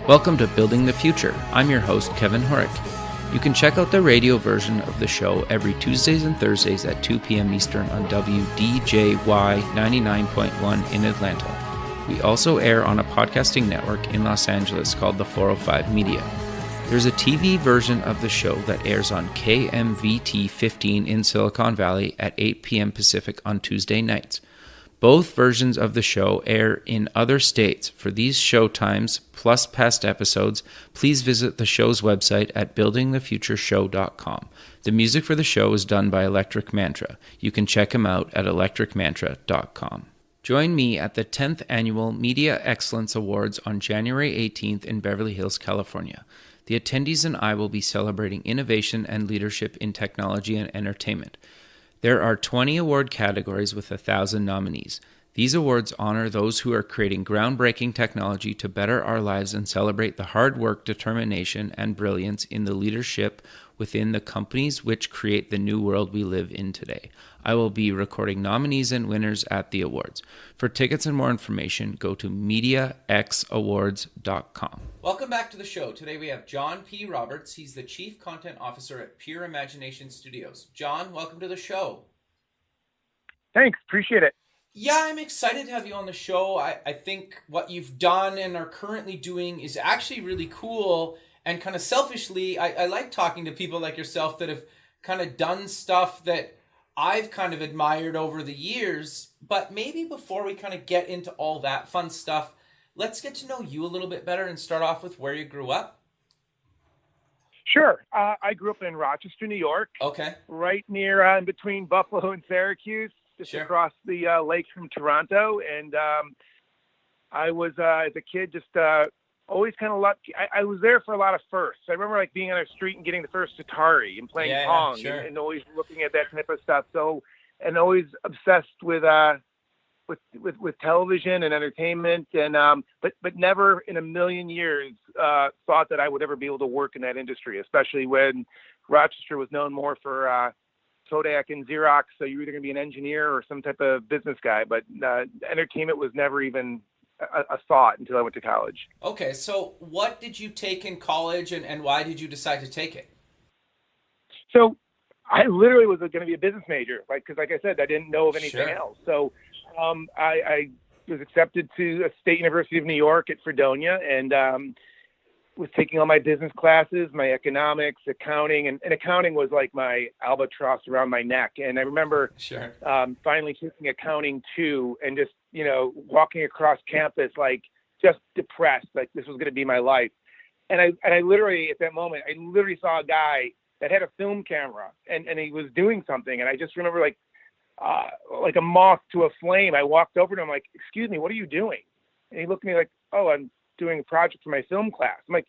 Welcome to Building the Future. I'm your host, Kevin Horick. You can check out the radio version of the show every Tuesdays and Thursdays at 2 p.m. Eastern on WDJY 99.1 in Atlanta. We also air on a podcasting network in Los Angeles called the 405 Media. There's a TV version of the show that airs on KMVT 15 in Silicon Valley at 8 p.m. Pacific on Tuesday nights. Both versions of the show air in other states. For these show times, plus past episodes, please visit the show's website at buildingthefutureshow.com. The music for the show is done by Electric Mantra. You can check him out at electricmantra.com. Join me at the 10th Annual Media Excellence Awards on January 18th in Beverly Hills, California. The attendees and I will be celebrating innovation and leadership in technology and entertainment. There are 20 award categories with 1,000 nominees. These awards honor those who are creating groundbreaking technology to better our lives and celebrate the hard work, determination, and brilliance in the leadership within the companies which create the new world we live in today. I will be recording nominees and winners at the awards. For tickets and more information, go to MediaXAwards.com. Welcome back to the show. Today we have John P. Roberts. He's the Chief Content Officer at Pure Imagination Studios. John, welcome to the show. Thanks. Appreciate it. Yeah, I'm excited to have you on the show. I think what you've done and are currently doing is actually really cool. And kind of selfishly, I like talking to people like yourself that have kind of done stuff that I've kind of admired over the years. But maybe before we kind of get into all that fun stuff, let's get to know you a little bit better and start off with where you grew up. Sure. I grew up in Rochester, New York. Okay. Right near in between Buffalo and Syracuse, just across the lake from Toronto. And I was, as a kid, just always kind of lucky. I was there for a lot of firsts. I remember like being on a street and getting the first Atari and playing Pong and always looking at that type of stuff. So, and always obsessed with television and entertainment, and but never in a million years thought that I would ever be able to work in that industry, especially when Rochester was known more for Kodak and Xerox. So you're either going to be an engineer or some type of business guy, but entertainment was never even a thought until I went to college. Okay, so what did you take in college, and why did you decide to take it? So I literally was going to be a business major, because like I said, I didn't know of anything else. So I was accepted to a State University of New York at Fredonia, and was taking all my business classes, my economics, accounting, and accounting was like my albatross around my neck. And I remember finally taking accounting 2 and just, walking across campus, like just depressed, like this was going to be my life. And I literally, at that moment, I literally saw a guy that had a film camera and he was doing something. And I just remember like a moth to a flame. I walked over to him like, "Excuse me, what are you doing?" And he looked at me like, "Oh, I'm doing a project for my film class." I'm like,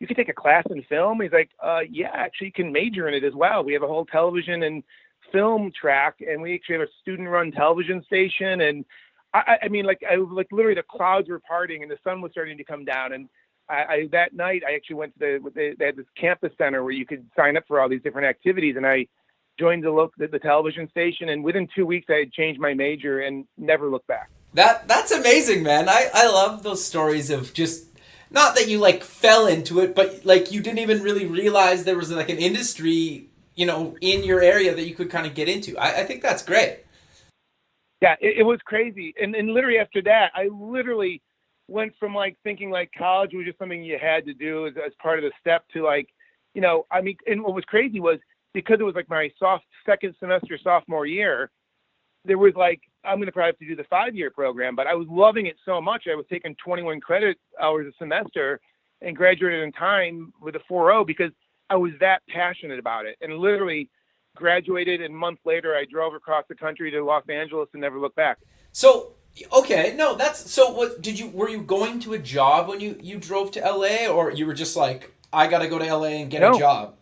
"You can take a class in film?" He's like, "Yeah, actually you can major in it as well. We have a whole television and film track, and we actually have a student-run television station." And I mean, literally the clouds were parting and the sun was starting to come down. And I that night I actually went to they had this campus center where you could sign up for all these different activities, and I joined the television station. And within 2 weeks I had changed my major and never looked back. That's amazing, man. I love those stories of just, not that you like fell into it, but like you didn't even really realize there was like an industry, in your area that you could kind of get into. I think that's great. Yeah, it was crazy. And literally after that, I literally went from like thinking like college was just something you had to do as part of the step to like, and what was crazy was because it was like my second semester sophomore year, there was like, I'm going to probably have to do the 5-year program, but I was loving it so much. I was taking 21 credit hours a semester and graduated in time with a 4.0 because I was that passionate about it. And literally graduated, and a month later, I drove across the country to Los Angeles and never looked back. So, okay, no, were you going to a job when you drove to LA, or you were just like, I got to go to LA and get a job?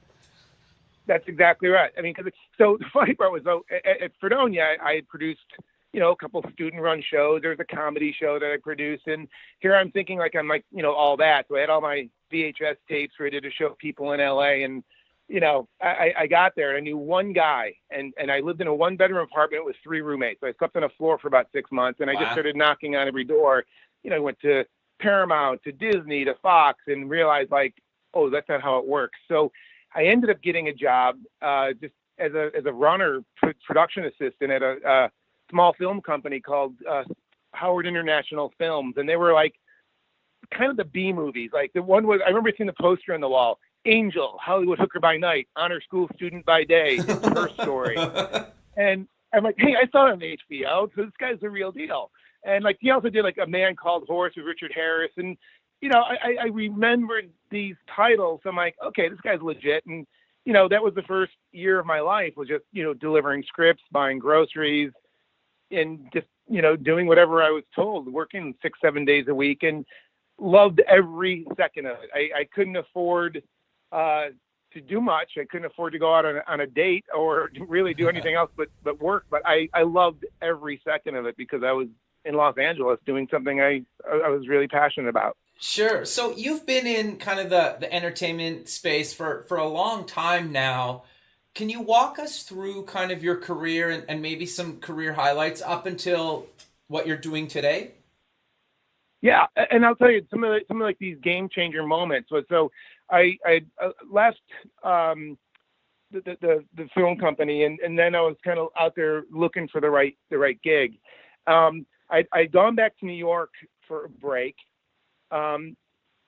That's exactly right. I mean, so the funny part was, though, at Fredonia, I had produced, a couple of student-run shows. There was a comedy show that I produced, and here I'm thinking like I'm like, all that. So I had all my VHS tapes ready to show people in LA, and I got there and I knew one guy, and I lived in a 1-bedroom apartment with 3 roommates. So I slept on the floor for about 6 months, and I just started knocking on every door. I went to Paramount to Disney to Fox and realized like, oh, that's not how it works. So I ended up getting a job just as a runner, production assistant at a small film company called Howard International Films, and they were like kind of the B movies. Like the one was, I remember seeing the poster on the wall, Angel, Hollywood Hooker by Night, Honor School Student by Day, It's Her Story. And I'm like, hey, I saw it on HBO, so this guy's the real deal. And like he also did like A Man Called Horse with Richard Harris, and you know, I remembered these titles. So I'm like, okay, this guy's legit. And you know, that was the first year of my life, was just, you know, delivering scripts, buying groceries, and just, you know, doing whatever I was told, working 6-7 days a week, and loved every second of it. I couldn't afford to do much. I couldn't afford to go out on a date or really do anything else but work. But I loved every second of it because I was in Los Angeles doing something I was really passionate about. Sure. So you've been in kind of the entertainment space for a long time now. Can you walk us through kind of your career and maybe some career highlights up until what you're doing today? Yeah, and I'll tell you some of like these game changer moments. So I left the film company, and then I was kind of out there looking for the right gig. I'd gone back to New York for a break. And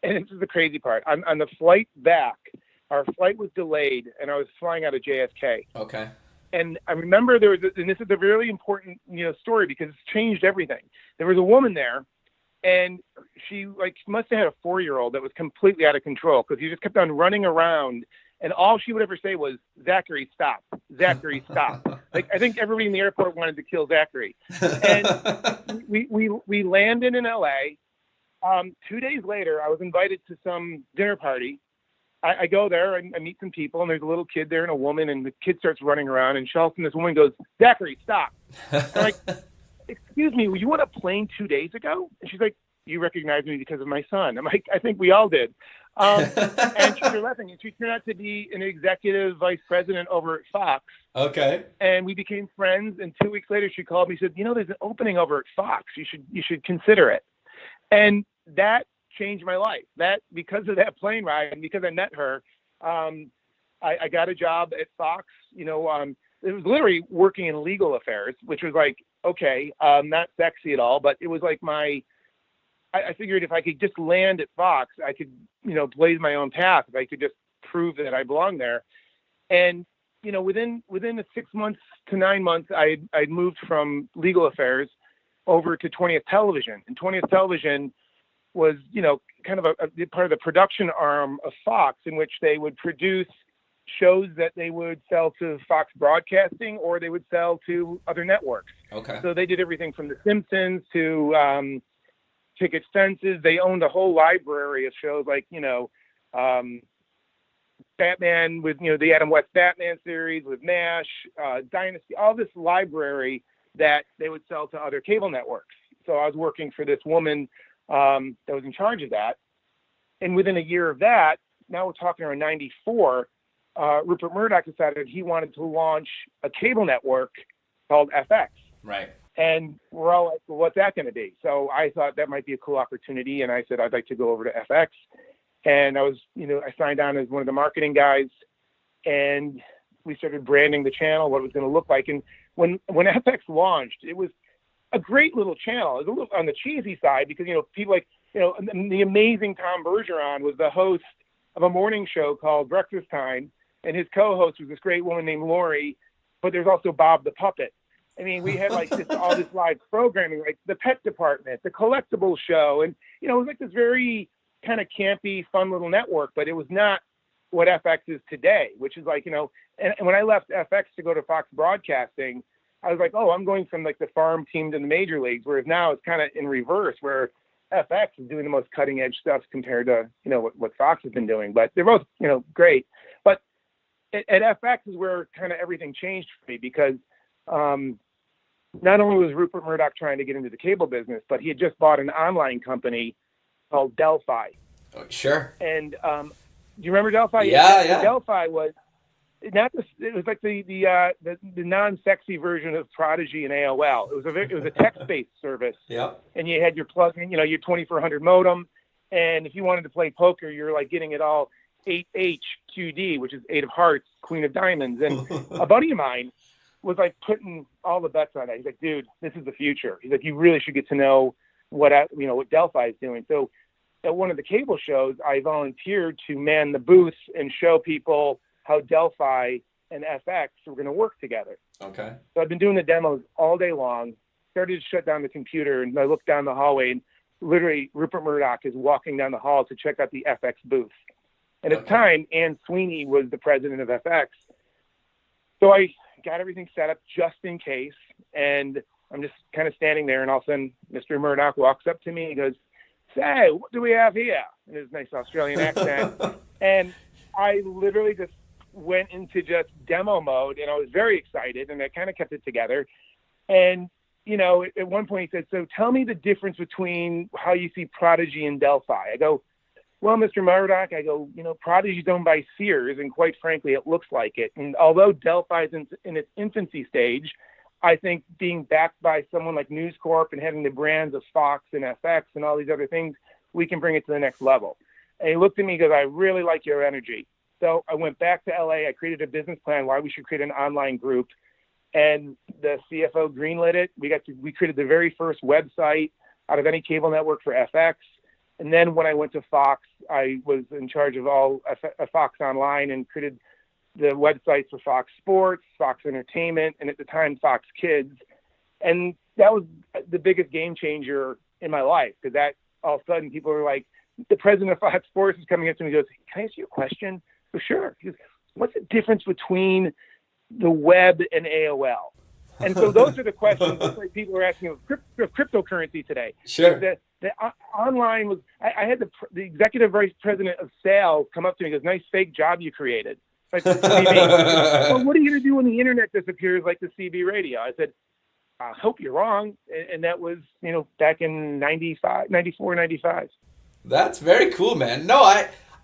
this is the crazy part. On the flight back, our flight was delayed, and I was flying out of JFK. Okay. And I remember and this is a really important, you know, story because it's changed everything. There was a woman there, and she must have had a 4-year-old that was completely out of control because he just kept on running around, and all she would ever say was, "Zachary, stop! Zachary, stop!" Like I think everybody in the airport wanted to kill Zachary. And we landed in LA. 2 days later, I was invited to some dinner party. I go there and I meet some people, and there's a little kid there and a woman, and the kid starts running around, and all of a sudden this woman goes, "Zachary, stop!" I'm like, "Excuse me, were you on a plane 2 days ago?" And she's like, "You recognize me because of my son." I'm like, "I think we all did." And she started laughing, and she turned out to be an executive vice president over at Fox. Okay. And we became friends, and 2 weeks later she called me and said, "You know, there's an opening over at Fox. You should consider it." And that changed my life. That because of that plane ride and because I met her, I got a job at Fox. You know, it was literally working in legal affairs, which was like, okay, not sexy at all, but it was like I figured if I could just land at Fox, I could, you know, blaze my own path. If I could just prove that I belonged there. And, you know, within the 6 months to 9 months, I'd moved from legal affairs over to 20th Television. And 20th Television was, you know, kind of a part of the production arm of Fox, in which they would produce shows that they would sell to Fox Broadcasting or they would sell to other networks. Okay. So they did everything from The Simpsons to Picket Fences. They owned a whole library of shows like, you know, Batman with, you know, the Adam West Batman series with MASH, Dynasty, all this library that they would sell to other cable networks. So I was working for this woman that was in charge of that. And within a year of that, now we're talking around 94, Rupert Murdoch decided he wanted to launch a cable network called FX. Right. And we're all like, well, what's that going to be? So I thought that might be a cool opportunity. And I said, I'd like to go over to FX. And I was, you know, I signed on as one of the marketing guys, and we started branding the channel, what it was going to look like. And when FX launched, it was a great little channel. It was a little on the cheesy side because, you know, people like, you know, the amazing Tom Bergeron was the host of a morning show called Breakfast Time, and his co-host was this great woman named Lori, but there's also Bob the Puppet. I mean, we had like all this live programming, like the Pet Department, the Collectibles Show, and, you know, it was like this very kind of campy, fun little network, but it was not what FX is today, which is like, you know, and when I left FX to go to Fox Broadcasting, I was like, oh, I'm going from like the farm team to the major leagues, whereas now it's kind of in reverse, where FX is doing the most cutting edge stuff compared to, you know, what Fox has been doing. But they're both, you know, great. But at FX is where kind of everything changed for me, because not only was Rupert Murdoch trying to get into the cable business, but he had just bought an online company called Delphi. Oh, sure. And do you remember Delphi? Yeah. Delphi was not this. It was like the non-sexy version of Prodigy and AOL. It was a text-based service. Yep. And you had your plug-in, your 2400 modem, and if you wanted to play poker, you're like getting it all 8H QD, which is 8 of hearts, Queen of diamonds. And a buddy of mine was like putting all the bets on that. He's like, dude, this is the future. He's like, you really should get to know what Delphi is doing. So at one of the cable shows, I volunteered to man the booth and show people how Delphi and FX were going to work together. Okay. So I've been doing the demos all day long, started to shut down the computer, and I look down the hallway, and literally Rupert Murdoch is walking down the hall to check out the FX booth. And at the time, Ann Sweeney was the president of FX. So I got everything set up just in case, and I'm just kind of standing there, and all of a sudden, Mr. Murdoch walks up to me and goes, "Say, what do we have here?" in his nice Australian accent. And I literally just went into just demo mode, and I was very excited, and I kind of kept it together. And, at one point he said, "So tell me the difference between how you see Prodigy and Delphi." I go, "Well, Mr. Murdoch," I go, Prodigy's owned by Sears, and quite frankly, it looks like it. And although Delphi's in its infancy stage, I think being backed by someone like News Corp and having the brands of Fox and FX and all these other things, we can bring it to the next level. And he looked at me and goes, "I really like your energy." So I went back to LA. I created a business plan why we should create an online group, and the CFO greenlit it. We created the very first website out of any cable network for FX. And then when I went to Fox, I was in charge of all Fox Online and created the websites for Fox Sports, Fox Entertainment, and at the time, Fox Kids. And that was the biggest game changer in my life, because that all of a sudden people were like, the president of Fox Sports is coming up to me and goes, "Can I ask you a question?" "For sure." He goes, "What's the difference between the web and AOL?" And so those are the questions that like people are asking of cryptocurrency today. Sure. The online was, I had the executive vice president of sales come up to me and goes, "Nice fake job you created." Like, "What do you mean?" "Well, what are you going to do when the internet disappears like the CB radio?" I said, "I hope you're wrong." And that was, back in 94, 95. That's very cool, man. No,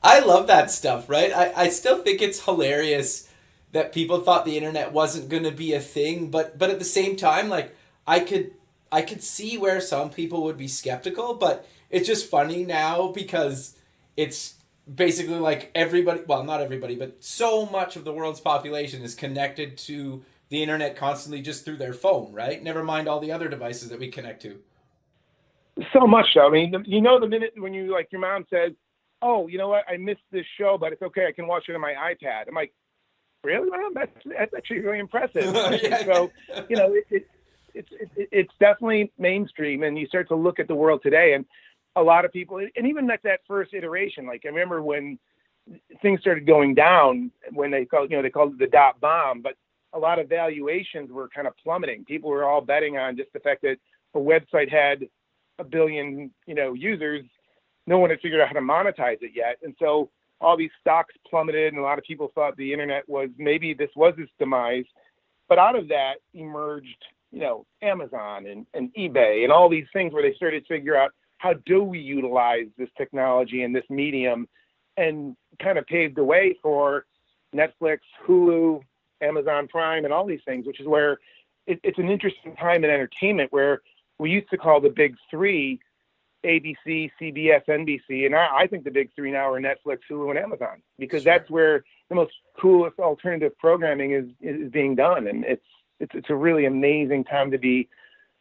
I love that stuff, right? I still think it's hilarious that people thought the internet wasn't going to be a thing, but at the same time, like, I could see where some people would be skeptical, but it's just funny now because it's basically like everybody, well, not everybody, but so much of the world's population is connected to the internet constantly just through their phone, right? Never mind all the other devices that we connect to. So much so. I mean, the minute when your mom says, "Oh, you know what? I missed this show, but it's okay. I can watch it on my iPad." I'm like, "Really, Mom? That's actually really impressive." Yeah. So, it's definitely mainstream, and you start to look at the world today, and a lot of people, and even at that first iteration, like I remember when things started going down, when they called it the dot bomb, but a lot of valuations were kind of plummeting. People were all betting on just the fact that a website had 1 billion, users. No one had figured out how to monetize it yet. And so all these stocks plummeted, and a lot of people thought the internet was, maybe this was its demise. But out of that emerged, Amazon and eBay and all these things where they started to figure out, how do we utilize this technology and this medium, and kind of paved the way for Netflix, Hulu, Amazon Prime, and all these things, which is where it's an interesting time in entertainment, where we used to call the big three ABC, CBS, NBC, and I think the big three now are Netflix, Hulu, and Amazon, because that's where the most coolest alternative programming is being done, and it's a really amazing time to be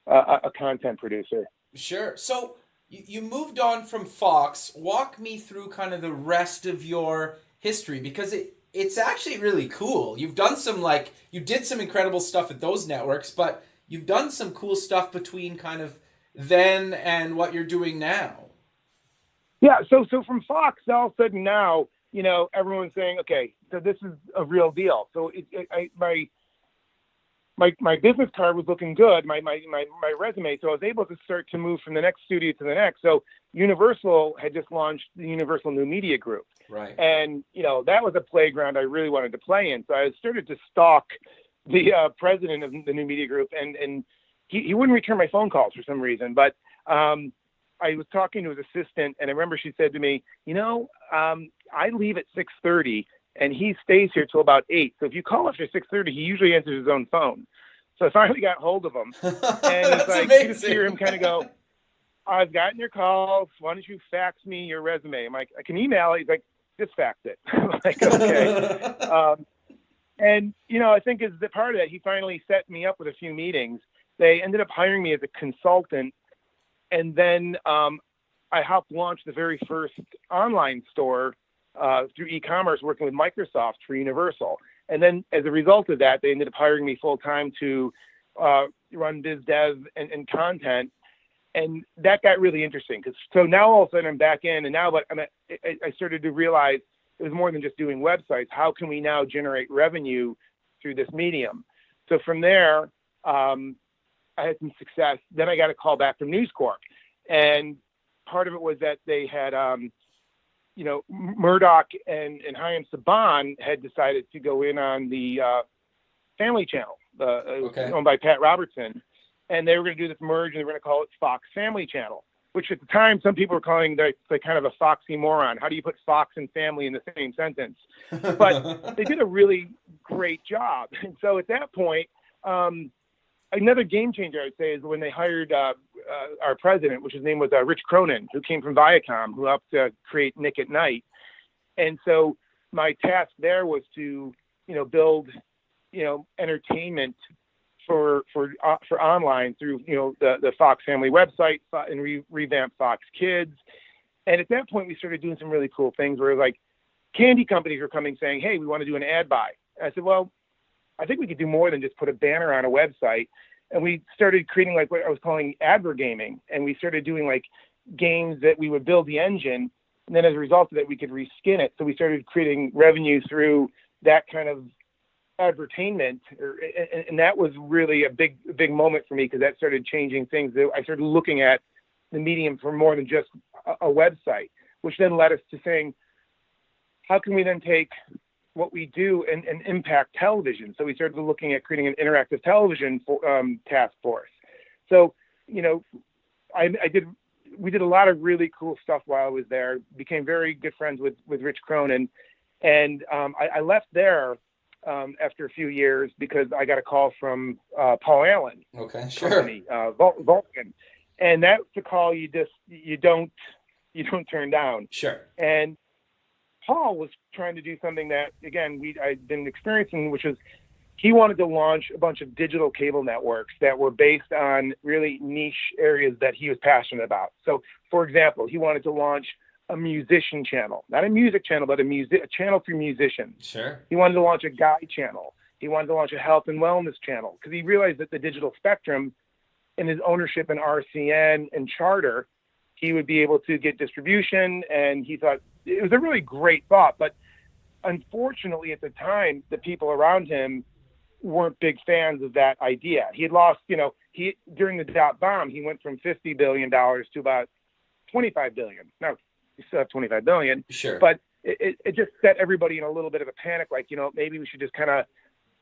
a content producer. Sure. So you moved on from Fox. Walk me through kind of the rest of your history, because it's actually really cool. You've done you did some incredible stuff at those networks, but you've done some cool stuff between kind of then and what you're doing now. Yeah. So from Fox, all of a sudden now, everyone's saying, okay, so this is a real deal. So my business card was looking good, my resume. So I was able to start to move from the next studio to the next. So Universal had just launched the Universal New Media Group. Right. And, that was a playground I really wanted to play in. So I started to stalk the president of the New Media Group, and he wouldn't return my phone calls for some reason. But I was talking to his assistant, and I remember she said to me, I leave at 6:30. and he stays here till about 8. So if you call after 6:30, he usually answers his own phone. So I finally got hold of him, and it's like you just hear him kind of go, "I've gotten your calls. Why don't you fax me your resume?" I'm like, "I can email it." He's like, "Just fax it." I'm like, okay. And I think as the part of that, he finally set me up with a few meetings. They ended up hiring me as a consultant, and then I helped launch the very first online store through e-commerce, working with Microsoft for Universal. And then as a result of that, they ended up hiring me full time to run biz dev and content. And that got really interesting so now all of a sudden I'm back in, and now I started to realize it was more than just doing websites. How can we now generate revenue through this medium? So from there, I had some success. Then I got a call back from News Corp, and part of it was that they had, Murdoch and Chaim Saban had decided to go in on the Family Channel, owned by Pat Robertson, and they were going to do this merge, and they were going to call it Fox Family Channel, which at the time some people were calling the kind of a foxymoron. How do you put Fox and family in the same sentence? But they did a really great job. And so at that point, another game changer, I would say, is when they hired our president, which his name was Rich Cronin, who came from Viacom, who helped create Nick at Night. And so my task there was to, build, entertainment for online through, the Fox Family website and revamp Fox Kids. And at that point, we started doing some really cool things where like candy companies were coming saying, "Hey, we want to do an ad buy." And I said, well, I think we could do more than just put a banner on a website. And we started creating like what I was calling advergaming. And we started doing like games that we would build the engine. And then as a result of that, we could reskin it. So we started creating revenue through that kind of advertainment. And that was really a big moment for me, because that started changing things. I started looking at the medium for more than just a website, which then led us to saying, how can we then take what we do and impact television? So we started looking at creating an interactive television task force. So, we did a lot of really cool stuff while I was there, became very good friends with Rich Cronin. And I left there after a few years because I got a call from Paul Allen. Okay, sure. Company, Vulcan. And that's a call you don't turn down. Sure. And Paul was trying to do something that, again, I'd been experiencing, which was he wanted to launch a bunch of digital cable networks that were based on really niche areas that he was passionate about. So, for example, he wanted to launch a musician channel, not a music channel, but a channel for musicians. Sure. He wanted to launch a guide channel. He wanted to launch a health and wellness channel, because he realized that the digital spectrum, in his ownership in RCN and Charter, he would be able to get distribution. And he thought it was a really great thought. But unfortunately, at the time, the people around him weren't big fans of that idea. He had lost, during the dot bomb, he went from $50 billion to about $25 billion. Now, you still have $25 billion. Sure. But it just set everybody in a little bit of a panic, like, maybe we should just kind of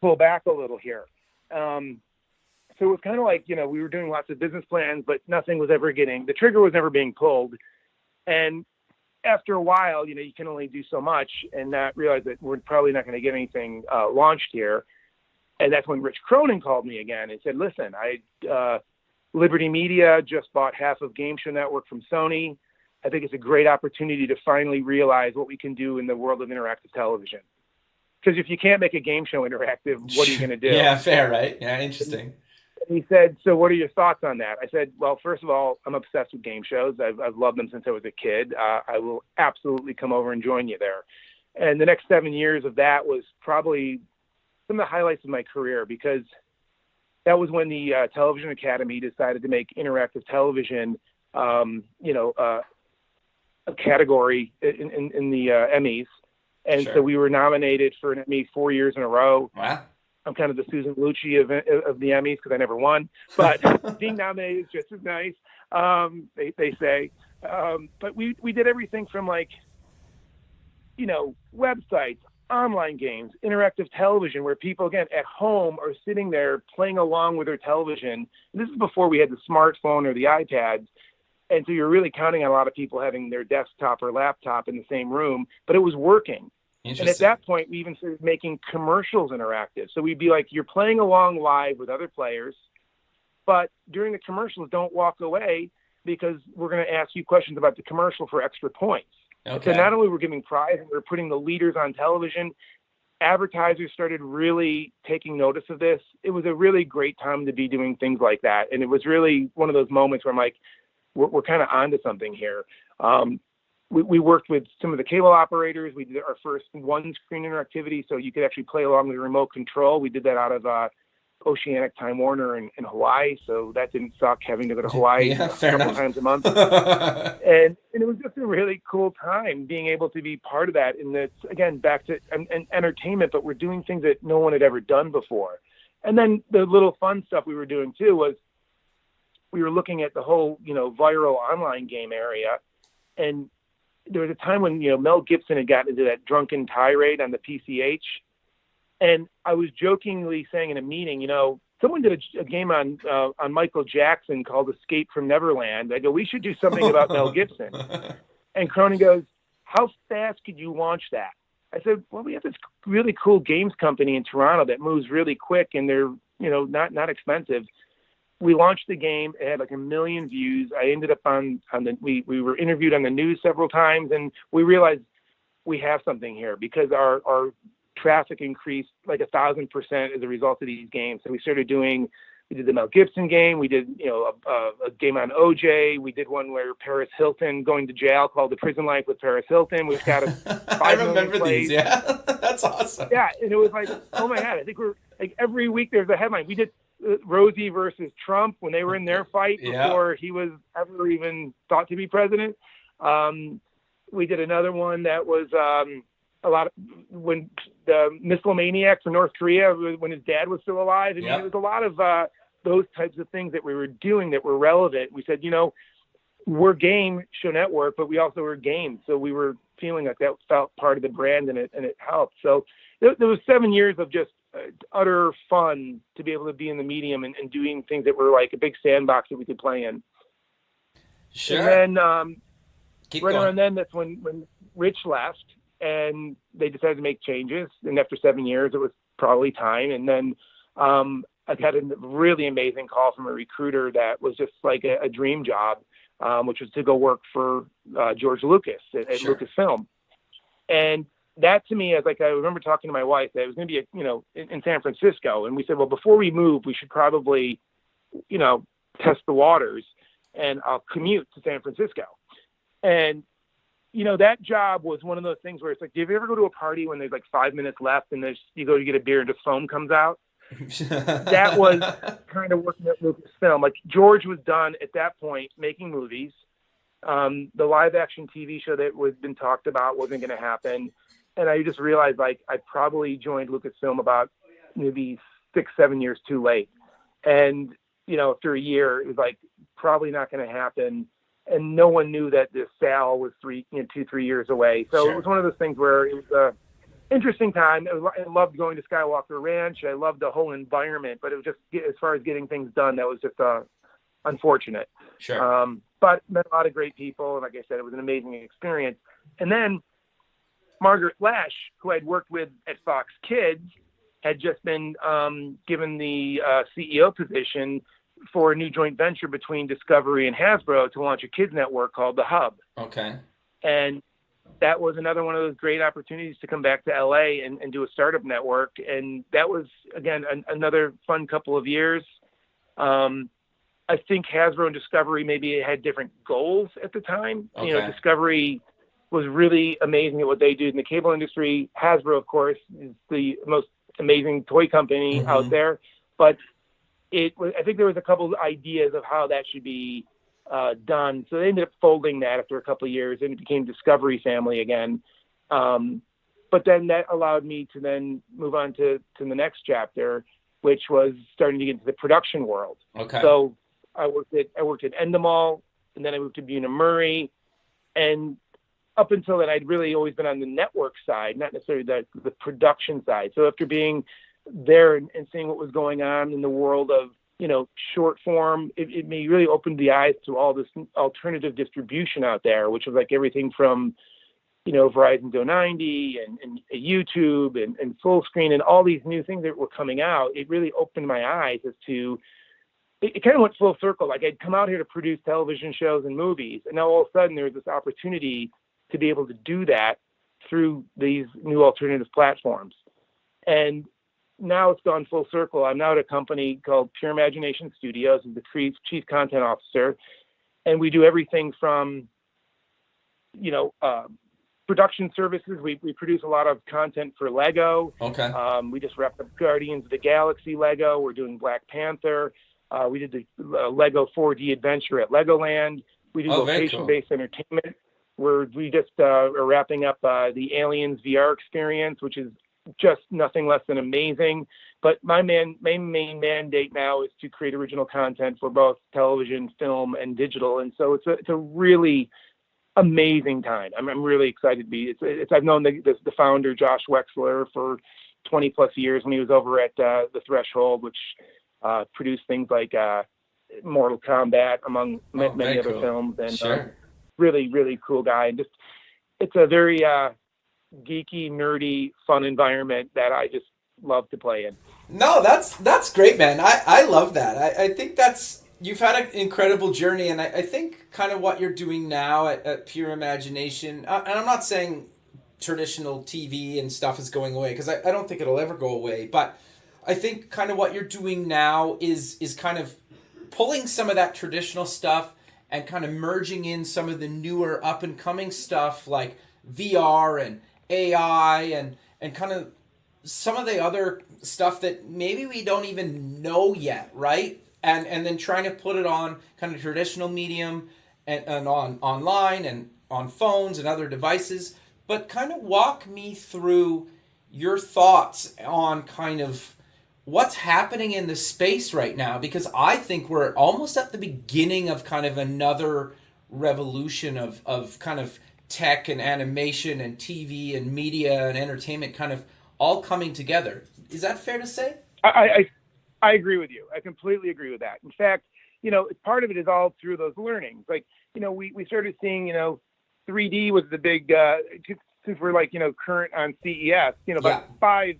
pull back a little here. So it was kind of like, we were doing lots of business plans, but nothing was ever the trigger was never being pulled. And after a while, you can only do so much and not realize that we're probably not going to get anything launched here. And that's when Rich Cronin called me again and said, listen, Liberty Media just bought half of Game Show Network from Sony. I think it's a great opportunity to finally realize what we can do in the world of interactive television. Because if you can't make a game show interactive, what are you going to do? Yeah, fair, right? Yeah, interesting. And he said, so what are your thoughts on that? I said, well, first of all, I'm obsessed with game shows. I've loved them since I was a kid. I will absolutely come over and join you there. And the next 7 years of that was probably some of the highlights of my career, because that was when the Television Academy decided to make interactive television, a category in the Emmys. And Sure. So we were nominated for an Emmy 4 years in a row. Wow. I'm kind of the Susan Lucci of the Emmys, because I never won, but being nominated is just as nice, they say. But we did everything from websites, online games, interactive television, where people, again, at home are sitting there playing along with their television. This is before we had the smartphone or the iPads. And so you're really counting on a lot of people having their desktop or laptop in the same room, but it was working. And at that point, we even started making commercials interactive. So we'd be like, you're playing along live with other players, but during the commercials, don't walk away because we're going to ask you questions about the commercial for extra points. Okay. So not only were we giving prizes, we were putting the leaders on television. Advertisers started really taking notice of this. It was a really great time to be doing things like that. And it was really one of those moments where I'm like, we're kind of onto something here. We worked with some of the cable operators. We did our first one-screen interactivity, so you could actually play along with a remote control. We did that out of Oceanic Time Warner in Hawaii, so that didn't suck having to go to Hawaii a couple times a month. and it was just a really cool time being able to be part of that. And it's, again, back to entertainment, but we're doing things that no one had ever done before. And then the little fun stuff we were doing, too, was we were looking at the whole, viral online game area. And there was a time when, Mel Gibson had gotten into that drunken tirade on the PCH. And I was jokingly saying in a meeting, someone did a game on Michael Jackson called Escape from Neverland. I go, we should do something about Mel Gibson. And Cronin goes, how fast could you launch that? I said, well, we have this really cool games company in Toronto that moves really quick and they're, not expensive. We launched the game. It had like 1 million views. I ended up we were interviewed on the news several times, and we realized we have something here because our traffic increased like 1,000% as a result of these games. So we did the Mel Gibson game. We did, a game on OJ. We did one where Paris Hilton going to jail called The Prison Life with Paris Hilton, which got us 5 million plays. These. Yeah, that's awesome. Yeah, and it was like, oh my God, I think we're like every week there's a headline. We did Rosie versus Trump when they were in their fight before he was ever even thought to be president. We did another one that was a lot of when the missile maniac for North Korea, when his dad was still alive. I mean, there was a lot of those types of things that we were doing that were relevant. We said, we're game show network, but we also were game. So we were feeling like that felt part of the brand, and it helped. So there was 7 years of just utter fun to be able to be in the medium and doing things that were like a big sandbox that we could play in. Sure. And then around then, that's when Rich left and they decided to make changes. And after 7 years, it was probably time. And then I got a really amazing call from a recruiter that was just like a dream job, which was to go work for George Lucas at Lucasfilm. And that to me, I remember talking to my wife that it was going to be, in San Francisco. And we said, well, before we move, we should probably, test the waters, and I'll commute to San Francisco. And, that job was one of those things where it's like, do you ever go to a party when there's like 5 minutes left and you go to get a beer and just foam comes out? That was kind of working at Lucasfilm. Like George was done at that point making movies. The live action TV show that was been talked about wasn't going to happen. And I just realized like I probably joined Lucasfilm about maybe 6-7 years too late. And, after a year, it was like probably not going to happen. And no one knew that this Sal was 2-3 years away. So It was one of those things where it was a interesting time. I loved going to Skywalker Ranch. I loved the whole environment, but it was just, as far as getting things done, that was just unfortunate. Sure. But met a lot of great people. And like I said, it was an amazing experience. And then Margaret Loesch, who I'd worked with at Fox Kids, had just been given the CEO position for a new joint venture between Discovery and Hasbro to launch a kids network called The Hub. Okay. And that was another one of those great opportunities to come back to LA and do a startup network. And that was, again, another fun couple of years. I think Hasbro and Discovery maybe had different goals at the time. Okay. Discovery was really amazing at what they do in the cable industry. Hasbro, of course, is the most amazing toy company out there. But I think there was a couple of ideas of how that should be done. So they ended up folding that after a couple of years, and it became Discovery Family again. But then that allowed me to then move on to the next chapter, which was starting to get into the production world. Okay. So I worked at Endemol, and then I moved to Bunim/Murray, and up until then, I'd really always been on the network side, not necessarily the production side. So after being there and seeing what was going on in the world of, short form, it may really opened the eyes to all this alternative distribution out there, which was like everything from, Verizon Go 90 and YouTube and full screen and all these new things that were coming out, it really opened my eyes as to, it kind of went full circle. Like I'd come out here to produce television shows and movies, and now all of a sudden there was this opportunity to be able to do that through these new alternative platforms. And now it's gone full circle. I'm now at a company called Pure Imagination Studios as the chief content officer. And we do everything from, production services. We produce a lot of content for Lego. Okay. We just wrapped up Guardians of the Galaxy Lego. We're doing Black Panther. We did the Lego 4D adventure at Legoland. We do location-based entertainment. We just are wrapping up the Aliens VR experience, which is just nothing less than amazing. But my main mandate now is to create original content for both television, film, and digital. And so it's a really amazing time. I'm really excited to be. I've known the founder, Josh Wexler, for 20 plus years when he was over at The Threshold, which produced things like Mortal Kombat, among many other films. And sure. Really, really cool guy. And it's a very geeky, nerdy, fun environment that I just love to play in. No, that's great, man. I love that. I think you've had an incredible journey, and I think kind of what you're doing now at Pure Imagination, and I'm not saying traditional TV and stuff is going away, because I don't think it'll ever go away, but I think kind of what you're doing now is kind of pulling some of that traditional stuff and kind of merging in some of the newer up-and-coming stuff like VR and AI and kind of some of the other stuff that maybe we don't even know yet, right? And then trying to put it on kind of traditional medium and on online and on phones and other devices. But kind of walk me through your thoughts on kind of what's happening in the space right now, because I think we're almost at the beginning of kind of another revolution of kind of tech and animation and TV and media and entertainment kind of all coming together. Is that fair to say? I agree with you. I completely agree with that. In fact, part of it is all through those learnings. Like, we started seeing, 3D was the big, since we're like, current on CES, about 5-6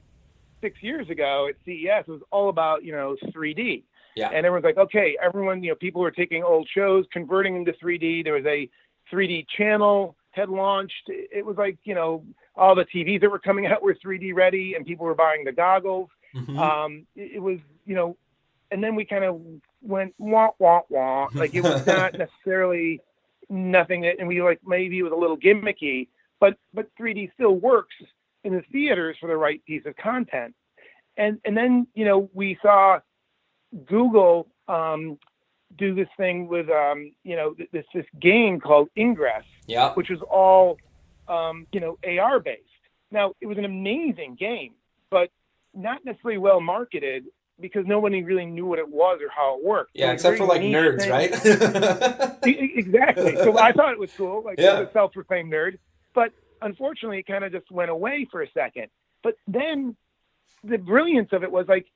years ago at CES, it was all about, 3D. Yeah. And everyone's like, okay, people were taking old shows, converting them to 3D. There was a 3D channel had launched. It was like, all the TVs that were coming out were 3D ready and people were buying the goggles. Mm-hmm. It was, and then we kind of went wah, wah, wah. Like it was not necessarily nothing that, and we like, maybe it was a little gimmicky, but 3D still works in the theaters for the right piece of content. And then, we saw Google, do this thing with, this game called Ingress, which was all, AR based. Now it was an amazing game, but not necessarily well marketed because nobody really knew what it was or how it worked. Yeah, except for like nerds, right? Exactly. So I thought it was cool, like a self-proclaimed nerd. But unfortunately, it kind of just went away for a second. But then the brilliance of it was like,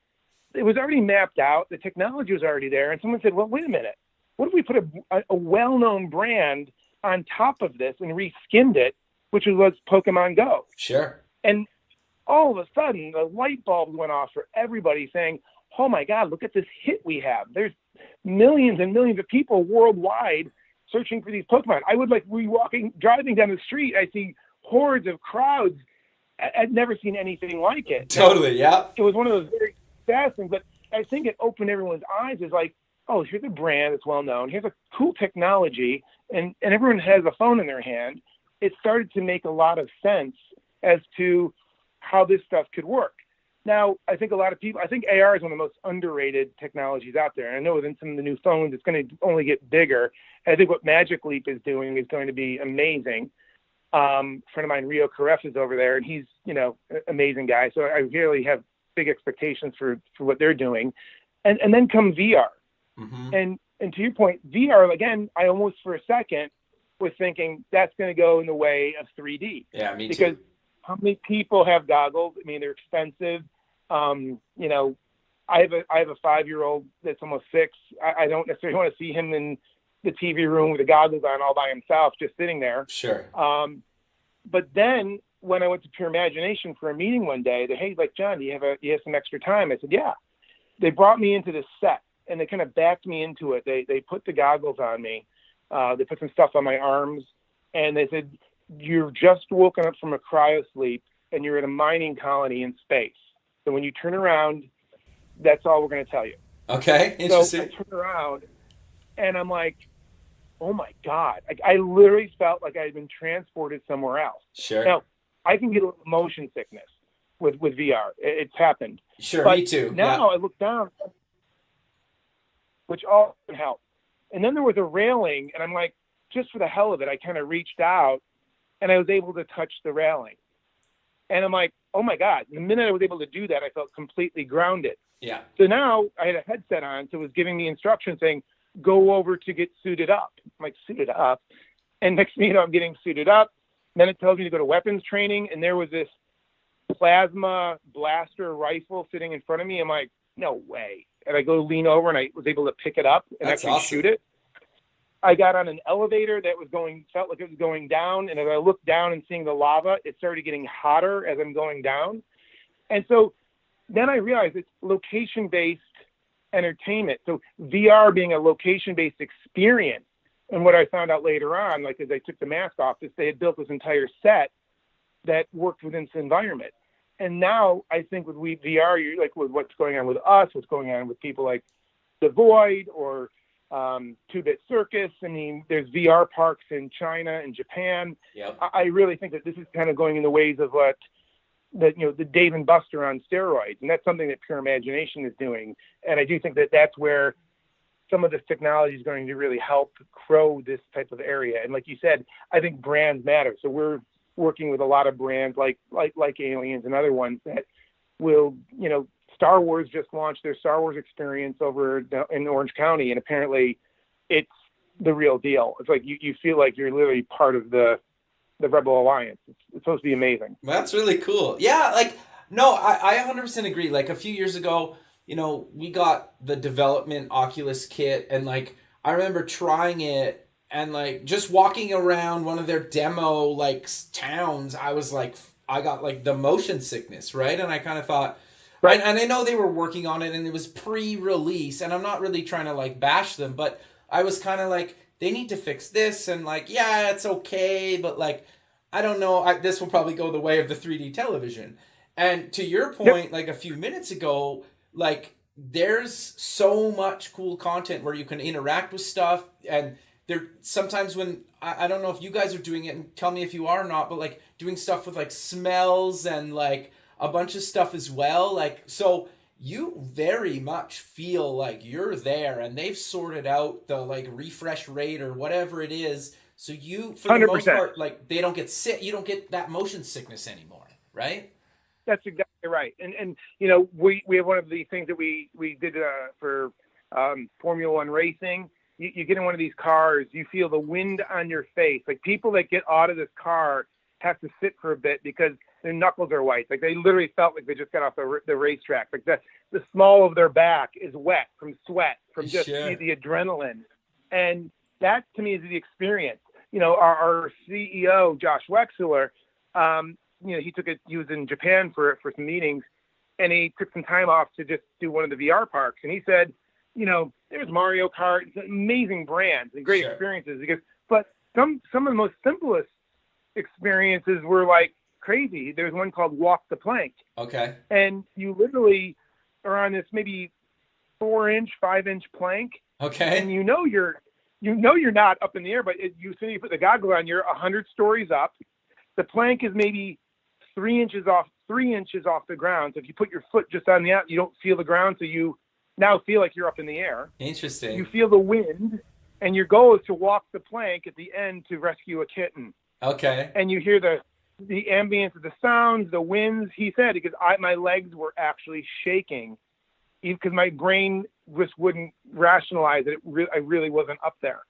it was already mapped out. The technology was already there. And someone said, well, wait a minute. What if we put a well-known brand on top of this and reskinned it, which was Pokemon Go? Sure. And all of a sudden, the light bulbs went off for everybody saying, oh my God, look at this hit we have. There's millions and millions of people worldwide searching for these Pokemon. I would driving down the street, I see hordes of crowds. I'd never seen anything like it. Totally, yeah. It was one of those very fast things, but I think it opened everyone's eyes. It's like, oh, here's a brand that's well known. Here's a cool technology, and everyone has a phone in their hand. It started to make a lot of sense as to how this stuff could work. Now, I think AR is one of the most underrated technologies out there. And I know within some of the new phones, it's going to only get bigger. And I think what Magic Leap is doing is going to be amazing. A friend of mine, Rio Caref, is over there, and he's, an amazing guy. So I really have big expectations for what they're doing. And then come VR. Mm-hmm. And to your point, VR, again, I almost for a second was thinking that's going to go in the way of 3D. Yeah, me too. Because how many people have goggles? I mean, they're expensive. I have a 5-year-old that's almost 6. I don't necessarily want to see him in the TV room with the goggles on all by himself, just sitting there. Sure. But then when I went to Pure Imagination for a meeting one day, they, hey, like, John, do you have some extra time? I said, yeah. They brought me into this set and they kind of backed me into it. They put the goggles on me. They put some stuff on my arms and they said, you're just woken up from a cryo sleep and you're in a mining colony in space. So when you turn around, that's all we're going to tell you. Okay, interesting. So I turn around and I'm like, oh my God. I literally felt like I had been transported somewhere else. Sure. Now, I can get a little motion sickness with VR. It's happened. Sure, but me too. Now I look down, which all can help. And then there was a railing, and I'm like, just for the hell of it, I kind of reached out, and I was able to touch the railing. And I'm like, oh my God. The minute I was able to do that, I felt completely grounded. Yeah. So now I had a headset on, so it was giving me instructions saying, go over to get suited up. I'm like, suited up? And next thing you know, I'm getting suited up. Then it tells me to go to weapons training, and there was this plasma blaster rifle sitting in front of me. I'm like, no way. And I go lean over, and I was able to pick it up and That's actually awesome. shoot it. I got on an elevator that felt like it was going down, and as I looked down and seeing the lava, it started getting hotter as I'm going down. And so then I realized it's location-based entertainment. So VR being a location-based experience. And what I found out later on, like as I took the mask off, is they had built this entire set that worked within this environment. And now I think with VR, you're like with what's going on with us, what's going on with people like The Void or 2-Bit Circus. I mean, there's VR parks in China and Japan. Yep. I really think that this is kind of going in the ways of what the Dave and Buster on steroids. And that's something that Pure Imagination is doing. And I do think that that's where some of this technology is going to really help grow this type of area. And like you said, I think brands matter. So we're working with a lot of brands like Aliens and other ones that will, Star Wars just launched their Star Wars experience over in Orange County, and apparently it's the real deal. It's like you feel like you're literally part of the Rebel Alliance. It's supposed to be amazing. That's really cool. Yeah, I 100% agree. Like a few years ago, we got the development Oculus kit, and I remember trying it and just walking around one of their demo towns, I got the motion sickness, right? And I kind of thought, right. And I know they were working on it and it was pre-release, and I'm not really trying to bash them, but I was kind of they need to fix this, and yeah, it's okay, but I don't know, this will probably go the way of the 3D television. And to your point, a few minutes ago, there's so much cool content where you can interact with stuff, and there sometimes when I don't know if you guys are doing it, and tell me if you are or not, but doing stuff with smells and a bunch of stuff as well, so you very much feel like you're there, and they've sorted out the refresh rate or whatever it is, so you, for the 100%. most part, they don't get sick, you don't get that motion sickness anymore, right? That's exactly right. And we have one of the things that we did for Formula One racing. You get in one of these cars, you feel the wind on your face. People that get out of this car have to sit for a bit because their knuckles are white. They literally felt like they just got off the racetrack. The small of their back is wet from sweat, from just the adrenaline. And that to me is the experience. Our CEO, Josh Wexler, he was in Japan for some meetings, and he took some time off to just do one of the VR parks. And he said, there's Mario Kart, amazing brands and great experiences. But some of the most simplest experiences were crazy. There's one called Walk the Plank. Okay. And you literally are on this maybe 4-inch, 5-inch plank. Okay. And you're not up in the air, but you put the goggle on, you're 100 stories up. The plank is maybe 3 inches off the ground. So if you put your foot just on the out, you don't feel the ground. So you now feel like you're up in the air. Interesting. You feel the wind, and your goal is to walk the plank at the end to rescue a kitten. Okay. And you hear the ambience of the sounds, the winds. He said, because my legs were actually shaking because my brain just wouldn't rationalize that I really wasn't up there.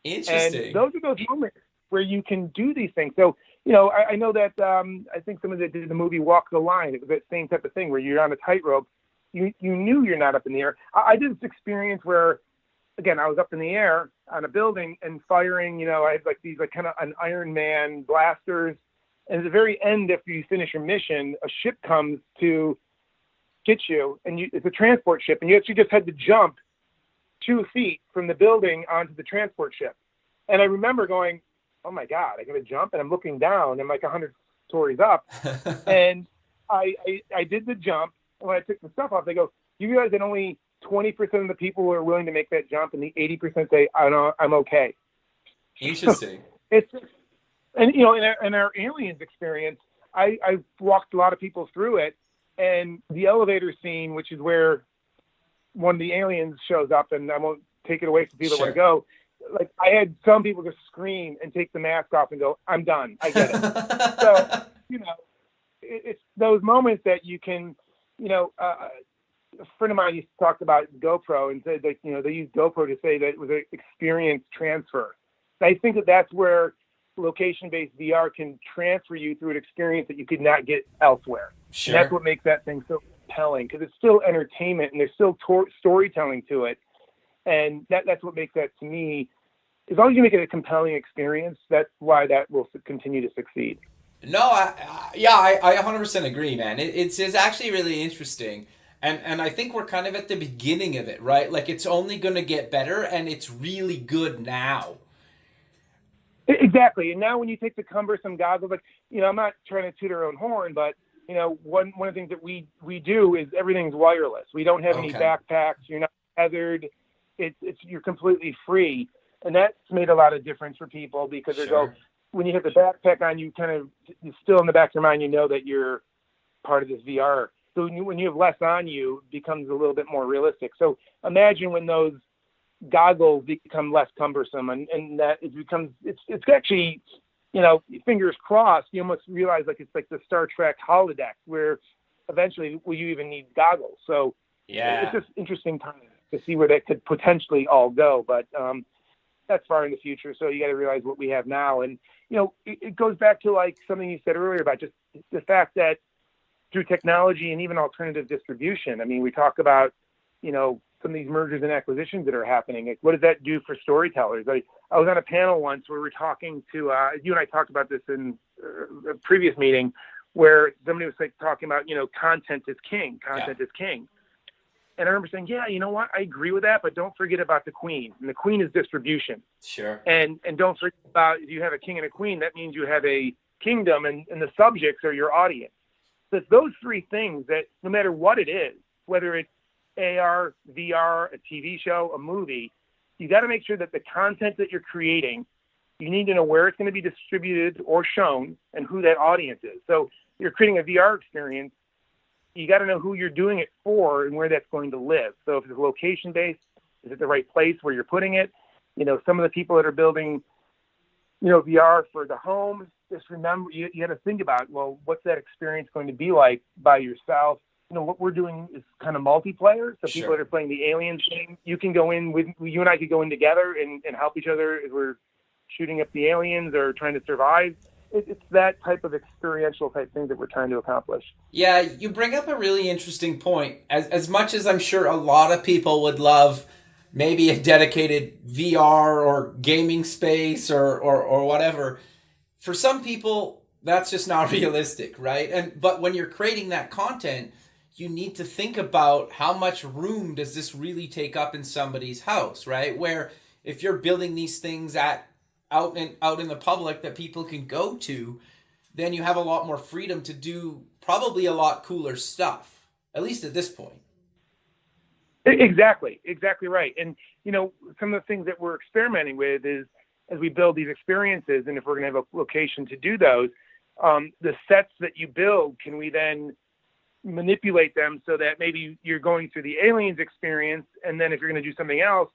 Interesting. And those are those moments where you can do these things. So, I know that I think someone that did the movie Walk the Line, it was that same type of thing where you're on a tightrope. You knew you're not up in the air. I did this experience where, again, I was up in the air on a building and firing, I had these kind of an Iron Man blasters, And at the very end, after you finish your mission, a ship comes to get you, and it's a transport ship, and you actually just had to jump 2 feet from the building onto the transport ship. And I remember going, oh my God, I got to jump, and I'm looking down, I'm like 100 stories up. And I did the jump, and when I took the stuff off, they go, you realize that only 20% of the people are willing to make that jump, and the 80% say, I'm okay. Interesting. And in our aliens experience, I walked a lot of people through it, and the elevator scene, which is where one of the aliens shows up, and I won't take it away from people that want to go. Like, I had some people just scream and take the mask off and go, I'm done. I get it. So, it's those moments that you can, a friend of mine used to talk about GoPro and said that, they used GoPro to say that it was an experience transfer. And I think that that's where location-based VR can transfer you through an experience that you could not get elsewhere. Sure. And that's what makes that thing so compelling, because it's still entertainment and there's still storytelling to it. And that's what makes that, to me, as long as you make it a compelling experience, that's why that will continue to succeed. No, I 100% agree, man. It's actually really interesting. And I think we're kind of at the beginning of it, right? Like, it's only going to get better, and it's really good now. Exactly. And now when you take the cumbersome goggles, like, I'm not trying to toot our own horn, but, one of the things that we do is everything's wireless. We don't have any backpacks. You're not tethered. You're completely free. And that's made a lot of difference for people, because when you have the backpack on, you still in the back of your mind, that you're part of this VR. So when you have less on you, it becomes a little bit more realistic. So imagine when those goggles become less cumbersome, and that it's actually, fingers crossed, you almost realize it's like the Star Trek holodeck, where eventually will you even need goggles. So it's just interesting time to see where that could potentially all go. But that's far in the future. So you got to realize what we have now. And, it goes back to like something you said earlier about just the fact that through technology and even alternative distribution, I mean, we talk about, some of these mergers and acquisitions that are happening. Like, what does that do for storytellers? I was on a panel once where we were talking to, you and I talked about this in a previous meeting, where somebody was talking about, content is king. Content is king. And I remember saying, yeah, you know what? I agree with that, but don't forget about the queen. And the queen is distribution. Sure. And don't forget about, if you have a king and a queen, that means you have a kingdom, and the subjects are your audience. So it's those three things that no matter what it is, whether it's AR, VR, a TV show, a movie, you got to make sure that the content that you're creating, you need to know where it's going to be distributed or shown and who that audience is. So you're creating a VR experience, you got to know who you're doing it for and where that's going to live. So if it's location-based, is it the right place where you're putting it? Some of the people that are building, VR for the home, just remember, you got to think about, well, what's that experience going to be like by yourself? What we're doing is kind of multiplayer. So people that are playing the Aliens game, you and I could go in together and help each other as we're shooting up the aliens or trying to survive. It's that type of experiential type thing that we're trying to accomplish. Yeah, you bring up a really interesting point. As much as I'm sure a lot of people would love maybe a dedicated VR or gaming space or whatever, for some people, that's just not realistic, right? But when you're creating that content, you need to think about how much room does this really take up in somebody's house, right? Where if you're building these things out in the public that people can go to, then you have a lot more freedom to do probably a lot cooler stuff, at least at this point. Exactly right. And, some of the things that we're experimenting with is, as we build these experiences, and if we're going to have a location to do those, the sets that you build, can we then manipulate them so that maybe you're going through the aliens experience, and then if you're going to do something else,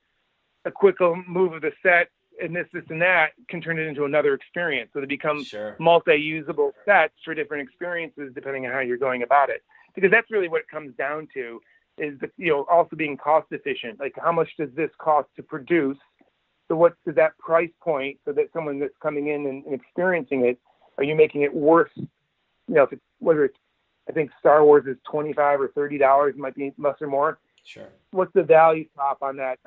a quick move of the set and this and that can turn it into another experience. So they become multi-usable sets for different experiences depending on how you're going about it. Because that's really what it comes down to, is also being cost efficient. Like, how much does this cost to produce? So what's that price point, so that someone that's coming in and experiencing it, are you making it worth, if it's, whether it's, I think Star Wars is $25 or $30, might be less or more. Sure. What's the value prop on that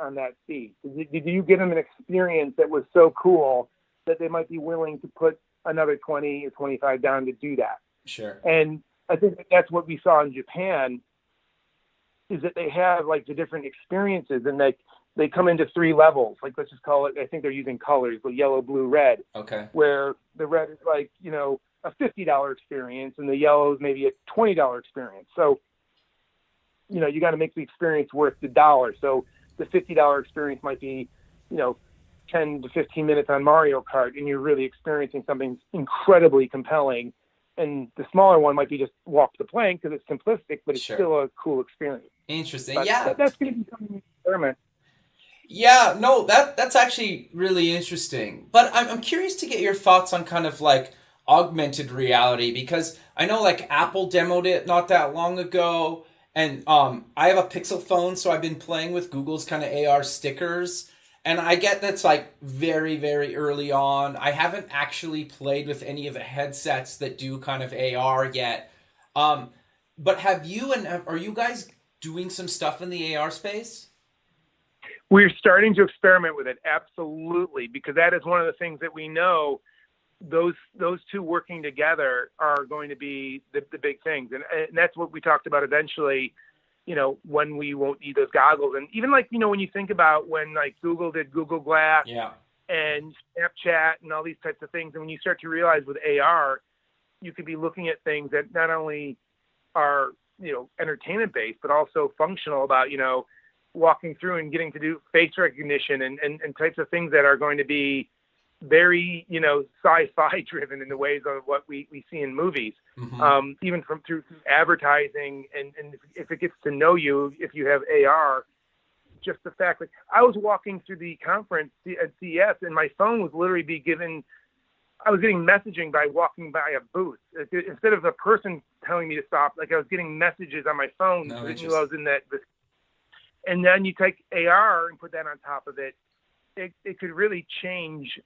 fee? Did you give them an experience that was so cool that they might be willing to put another 20 or 25 down to do that. Sure. And I think that's what we saw in Japan, is that they have like the different experiences, and they come into 3 levels. Like, let's just call it, I think they're using colors, but yellow, blue, red. Okay. Where the red is like, you know, a $50 experience, and the yellow is maybe a $20 experience. So, you know, you got to make the experience worth the dollar. So the $50 experience might be, you know, 10 to 15 minutes on Mario Kart, and you're really experiencing something incredibly compelling. And the smaller one might be just walk the plank because it's simplistic, but it's still a cool experience. Interesting. But yeah. That's going to be something to experiment. Yeah, no, that's actually really interesting. But I'm curious to get your thoughts on kind of like augmented reality, because I know like Apple demoed it not that long ago, and I have a Pixel phone, so I've been playing with Google's kind of AR stickers, and I get that's like very, very early on. I haven't actually played with any of the headsets that do kind of AR yet. But have you, and are you guys doing some stuff in the AR space? We're starting to experiment with it, absolutely, because that is one of the things that we know those two working together are going to be the big things. And that's what we talked about eventually, you know, when we won't need those goggles. And even like, you know, when you think about when like Google did Google Glass and Snapchat and all these types of things, and when you start to realize with AR, you could be looking at things that not only are, you know, entertainment based, but also functional about, you know, walking through and getting to do face recognition and types of things that are going to be very, you know, sci-fi driven in the ways of what we see in movies, even through advertising. And if it gets to know you, if you have AR, just the fact that I was walking through the conference at CES and my phone was literally I was getting messaging by walking by a booth. Instead of the person telling me to stop, like I was getting messages on my phone that knew I was in that. And then you take AR and put that on top of it. It could really change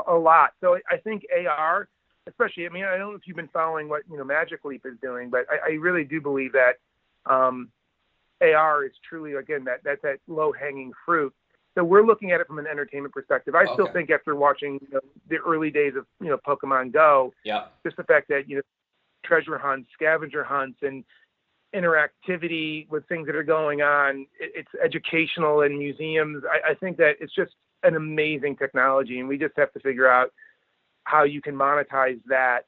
a lot. So I think AR, especially, I mean, I don't know if you've been following what, you know, Magic Leap is doing, but I really do believe that AR is truly, again, that's that low-hanging fruit. So we're looking at it from an entertainment perspective. I still think after watching, you know, the early days of, you know, Pokemon Go, just the fact that, you know, treasure hunts, scavenger hunts, and interactivity with things that are going on, it's educational in museums. I think that it's just an amazing technology, and we just have to figure out how you can monetize that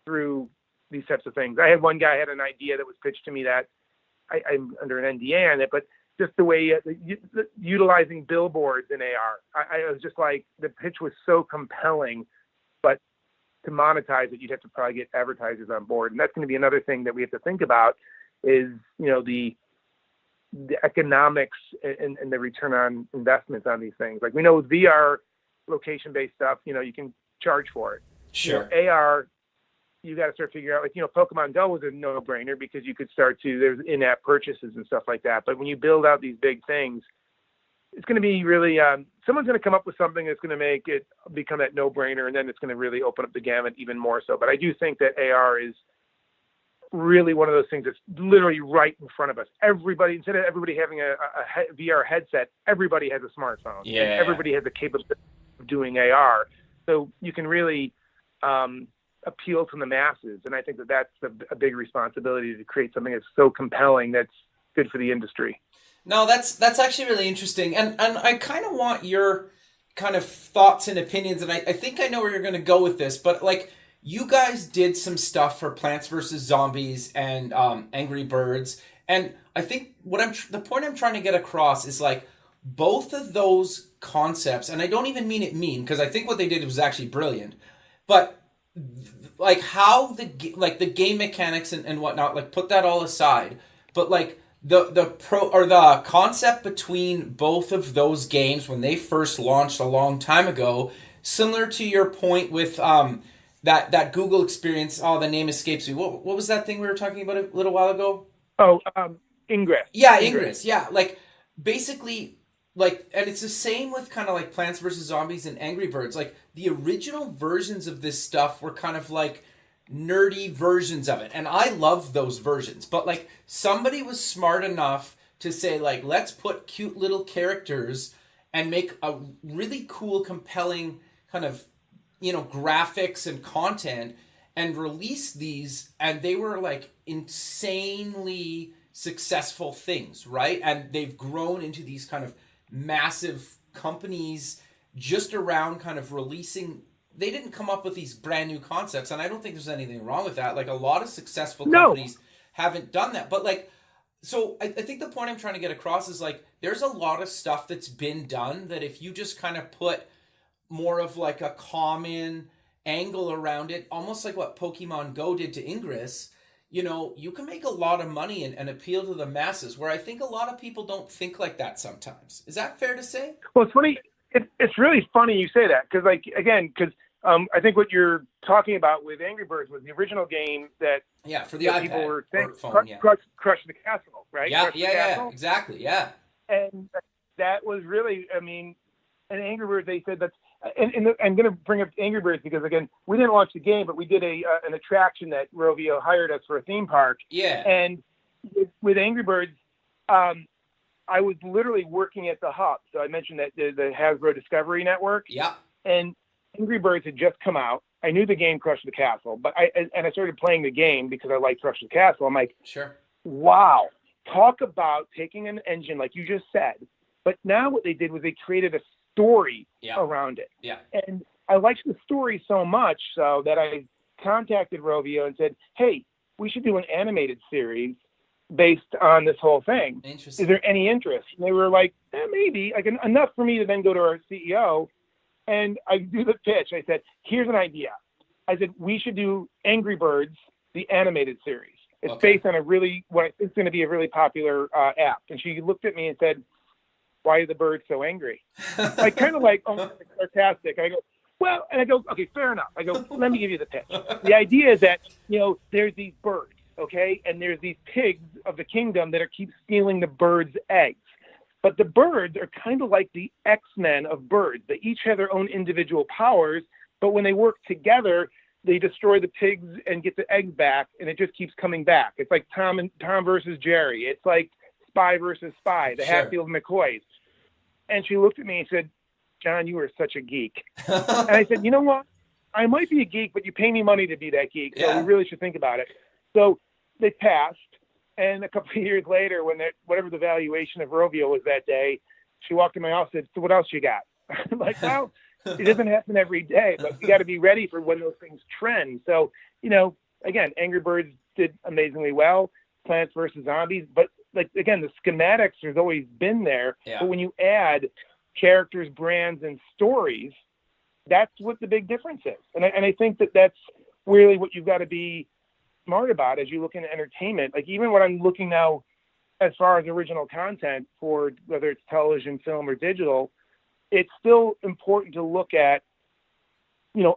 through these types of things. I had one guy had an idea that was pitched to me that I'm under an NDA on it, but just the way utilizing billboards in AR, I was just like, the pitch was so compelling, but to monetize it, you'd have to probably get advertisers on board. And that's going to be another thing that we have to think about is, you know, the economics and the return on investments on these things. Like we know with VR location-based stuff, you know, you can charge for it. Sure. You know, AR, you got to start figuring out, like, you know, Pokemon Go was a no-brainer because you could there's in-app purchases and stuff like that. But when you build out these big things, it's going to be really, someone's going to come up with something that's going to make it become that no-brainer, and then it's going to really open up the gamut even more so. But I do think that AR is really one of those things that's literally right in front of us. Everybody, instead of everybody having a VR headset, everybody has a smartphone. Yeah. And everybody has the capability of doing AR. So you can really appeal to the masses. And I think that that's a big responsibility to create something that's so compelling that's good for the industry. No, that's actually really interesting. And I kind of want your kind of thoughts and opinions. And I think I know where you're going to go with this, but like, you guys did some stuff for Plants vs. Zombies and Angry Birds, and I think the point I'm trying to get across is like both of those concepts, and I don't even mean it mean because I think what they did was actually brilliant, but like how the game mechanics and whatnot, like put that all aside, but like the concept between both of those games when they first launched a long time ago, similar to your point with that Google experience. Oh, the name escapes me. What was that thing we were talking about a little while ago? Oh, Ingress. Yeah, Ingress. Yeah, like basically, like, and it's the same with kind of like Plants vs. Zombies and Angry Birds. Like the original versions of this stuff were kind of like nerdy versions of it, and I love those versions. But like somebody was smart enough to say like, let's put cute little characters and make a really cool, compelling kind of graphics and content and release these, and they were like insanely successful things, right? And they've grown into these kind of massive companies just around kind of releasing. They didn't come up with these brand new concepts, and I don't think there's anything wrong with that. Like, a lot of successful companies haven't done that. But like, so I think the point I'm trying to get across is like, there's a lot of stuff that's been done that if you just kind of put more of like a common angle around it, almost like what Pokemon Go did to Ingress, you can make a lot of money and appeal to the masses, where I think a lot of people don't think like that sometimes. Is that fair to say? Well, it's funny. It's really funny you say that, because I think what you're talking about with Angry Birds was the original game that for the iPad people were saying, phone, Crush the Castle, right? Yeah, exactly, yeah. And that was really, and Angry Birds, they said that's, and I'm going to bring up Angry Birds because, again, we didn't launch the game, but we did an attraction that Rovio hired us for a theme park. Yeah. And with Angry Birds, I was literally working at the hub. So I mentioned that the Hasbro Discovery Network. Yeah. And Angry Birds had just come out. I knew the game Crush the Castle, but I started playing the game because I liked Crush the Castle. I'm like, sure. Wow. Talk about taking an engine like you just said. But now what they did was they created a story around it. Yeah. And I liked the story so much so that I contacted Rovio and said, hey, we should do an animated series based on this whole thing. Interesting. Is there any interest? And they were like, maybe, like enough for me to then go to our CEO and I do the pitch. I said, here's an idea. I said, we should do Angry Birds, the animated series. It's based on what I think is going to be a really popular app. And she looked at me and said, why are the birds so angry? I kind of like, sarcastic. I go, well, and I go, okay, fair enough. I go, let me give you the pitch. The idea is that, there's these birds, okay? And there's these pigs of the kingdom that keep stealing the birds' eggs. But the birds are kind of like the X-Men of birds. They each have their own individual powers, but when they work together, they destroy the pigs and get the eggs back, and it just keeps coming back. It's like Tom versus Jerry. It's like Spy versus Spy, the Hatfield McCoys. And she looked at me and said, John, you are such a geek. And I said, you know what? I might be a geek, but you pay me money to be that geek, so we really should think about it. So they passed, and a couple of years later, when whatever the valuation of Rovio was that day, she walked in my office and said, so what else you got? I'm like, well, it doesn't happen every day, but you got to be ready for when those things trend. So, again, Angry Birds did amazingly well, Plants vs. Zombies, but again, the schematics has always been there. Yeah. But when you add characters, brands, and stories, that's what the big difference is. And I think that's really what you've got to be smart about as you look into entertainment. Like, even when I'm looking now as far as original content for whether it's television, film, or digital, it's still important to look at,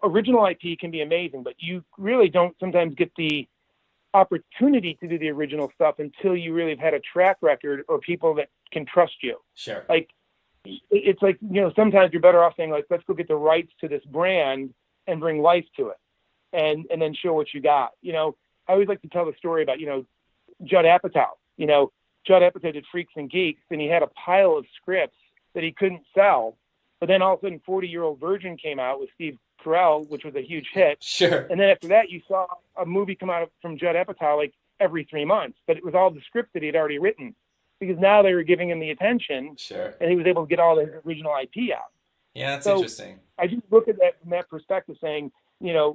original IP can be amazing, but you really don't sometimes get the opportunity to do the original stuff until you really have had a track record or people that can trust you. Sure. Like, it's like, sometimes you're better off saying, like, let's go get the rights to this brand and bring life to it and then show what you got. I always like to tell the story about, Judd Apatow. Judd Apatow did Freaks and Geeks, and he had a pile of scripts that he couldn't sell. But then all of a sudden, 40-Year-Old Virgin came out with Steve Carell, which was a huge hit. Sure. And then after that, you saw a movie come out from Judd Apatow like every 3 months. But it was all the scripts that he had already written, because now they were giving him the attention. Sure. And he was able to get all the original IP out. Yeah, that's interesting. I just look at that from that perspective, saying,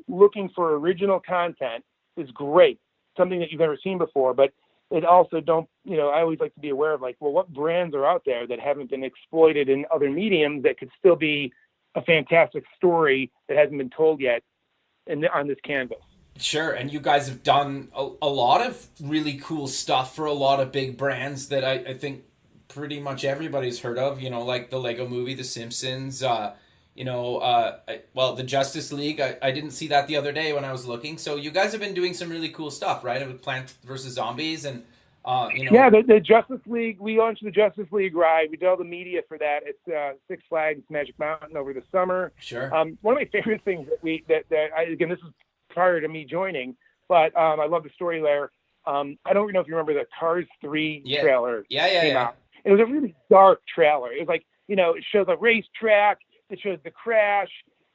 looking for original content is great, something that you've never seen before, but it also I always like to be aware of, like, well, what brands are out there that haven't been exploited in other mediums that could still be a fantastic story that hasn't been told yet on this canvas. Sure, and you guys have done a lot of really cool stuff for a lot of big brands that I think pretty much everybody's heard of, like the Lego Movie, The Simpsons, the Justice League. I didn't see that the other day when I was looking. So you guys have been doing some really cool stuff, right? With Plants vs. Zombies and, Yeah, the Justice League, we launched the Justice League ride. We did all the media for that. It's Six Flags Magic Mountain over the summer. Sure. One of my favorite things again, this is prior to me joining, but I love the story there. I don't know if you remember the Cars 3 trailer. Yeah. Out. It was a really dark trailer. It was like, it shows a racetrack. It shows the crash.